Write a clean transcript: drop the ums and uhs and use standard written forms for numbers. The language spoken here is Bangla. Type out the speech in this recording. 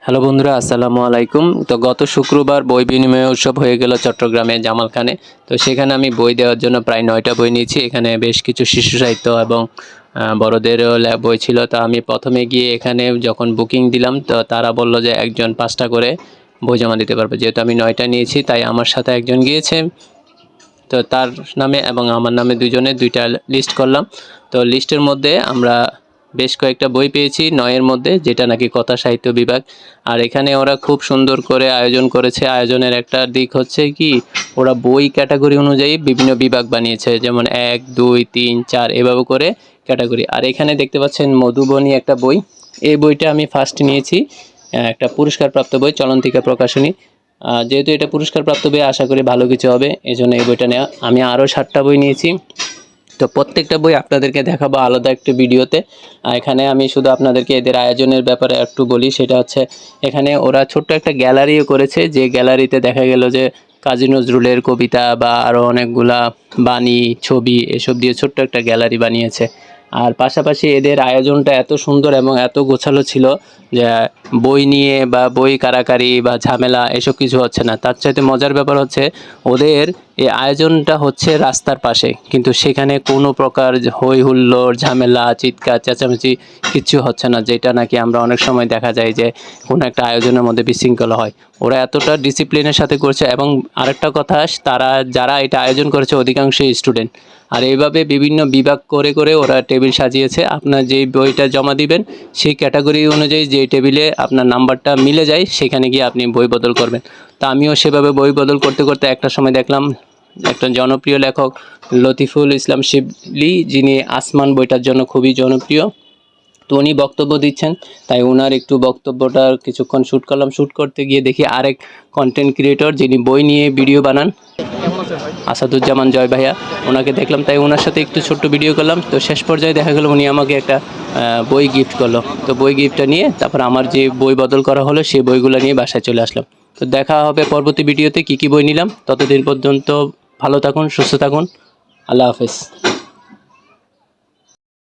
হ্যালো বন্ধুরা, আসসালামু আলাইকুম। তো গত শুক্রবার বই বিনিময় উৎসব হয়ে গেল চট্টগ্রামে জামালখানে। তো সেখানে আমি বই দেওয়ার জন্য প্রায় 9টা বই নিয়েছি। এখানে বেশ কিছু শিশু সাহিত্য এবং বড়দেরও বই ছিল। তো আমি প্রথমে গিয়ে এখানে যখন বুকিং দিলাম, তো তারা বলল যে একজন 5টা করে বই জমা দিতে পারবে। যেহেতু আমি 9টা নিয়েছি, তাই আমার সাথে একজন গিয়েছে। তো তার নামে এবং আমার নামে দুইজনে 2টা লিস্ট করলাম। তো লিস্টের মধ্যে আমরা বেশ কয়েকটা বই পেয়েছি 9-এর মধ্যে, যেটা নাকি কথা সাহিত্য বিভাগ। আর এখানে ওরা খুব সুন্দর করে আয়োজন করেছে। আয়োজনের একটা দিক হচ্ছে কি, ওরা বই ক্যাটাগরি অনুযায়ী বিভিন্ন বিভাগ বানিয়েছে, যেমন 1, 2, 3, 4 এভাবে করে ক্যাটাগরি। আর এখানে দেখতে পাচ্ছেন মধুবনী একটা বই। এই বইটা আমি ফার্স্ট নিয়েছি, একটা পুরস্কারপ্রাপ্ত বই, চলন্তিকা প্রকাশনী। যেহেতু এটা পুরস্কারপ্রাপ্ত বই, আশা করি ভালো কিছু হবে, এই জন্য এই বইটা নেওয়া। আমি আরও 7টা বই নিয়েছি। তো প্রত্যেকটা বই আপনাদেরকে দেখাবো আলাদা একটা ভিডিওতে। এখানে আমি শুধু আপনাদেরকে এদের আয়োজনের ব্যাপারে একটু বলি। সেটা হচ্ছে, এখানে ওরা ছোট্ট একটা গ্যালারিও করেছে, যে গ্যালারিতে দেখা গেল যে কাজী নজরুলের কবিতা বা আরও অনেকগুলা বাণী, ছবি এসব দিয়ে ছোট্ট একটা গ্যালারি বানিয়েছে। আর পাশাপাশি এদের আয়োজনটা এত সুন্দর এবং এত গোছালো ছিল যে বই নিয়ে বা বই কারাকারি বা ঝামেলা এসব কিছু হচ্ছে না। তার চাইতে মজার ব্যাপার হচ্ছে, ওদের এই আয়োজনটা হচ্ছে রাস্তার পাশে, কিন্তু সেখানে কোনো প্রকার হই হুল্লোড়, ঝামেলা, চিৎকার চেঁচামেচি কিচ্ছু হচ্ছে না, যেটা নাকি আমরা অনেক সময় দেখা যায় যে কোনো একটা আয়োজনের মধ্যে বিশৃঙ্খলা হয়। ওরা এতটা ডিসিপ্লিনের সাথে করছে। এবং আরেকটা কথা, তারা যারা এটা আয়োজন করেছে অধিকাংশই স্টুডেন্ট। আর এইভাবে বিভিন্ন বিভাগ করে করে ওরা টেবিল সাজিয়েছে। আপনার যেই বইটা জমা দিবেন, সেই ক্যাটাগরি অনুযায়ী যেই টেবিলে আপনার নাম্বারটা মিলে যায়, সেখানে গিয়ে আপনি বই বদল করবেন। তা আমিও সেভাবে বই বদল করতে করতে একটা সময় দেখলাম একটা জনপ্রিয় লেখক লতিফুল ইসলাম শিবলি, যিনি আসমান বইটার জন্য খুবই জনপ্রিয়, তো উনি বক্তব্য দিচ্ছেন। তাই ওনার একটু বক্তব্যটা কিছুক্ষণ শ্যুট করলাম। শ্যুট করতে গিয়ে দেখি আরেক কন্টেন্ট ক্রিয়েটর, যিনি বই নিয়ে ভিডিও বানান, আসাদুজ্জামান জয় ভাইয়া, ওনাকে দেখলাম। তাই ওনার সাথে একটু ছোট্ট ভিডিও করলাম। তো শেষ পর্যায়ে দেখা গেল উনি আমাকে একটা বই গিফট করলো। তো বই গিফটটা নিয়ে তারপর আমার যে বই বদল করা হলো, সেই বইগুলো নিয়ে বাসায় চলে আসলাম। তো দেখা হবে পরবর্তী ভিডিওতে কী কী বই নিলাম। ততদিন পর্যন্ত ভালো থাকুন, সুস্থ থাকুন। আল্লাহ হাফেজ।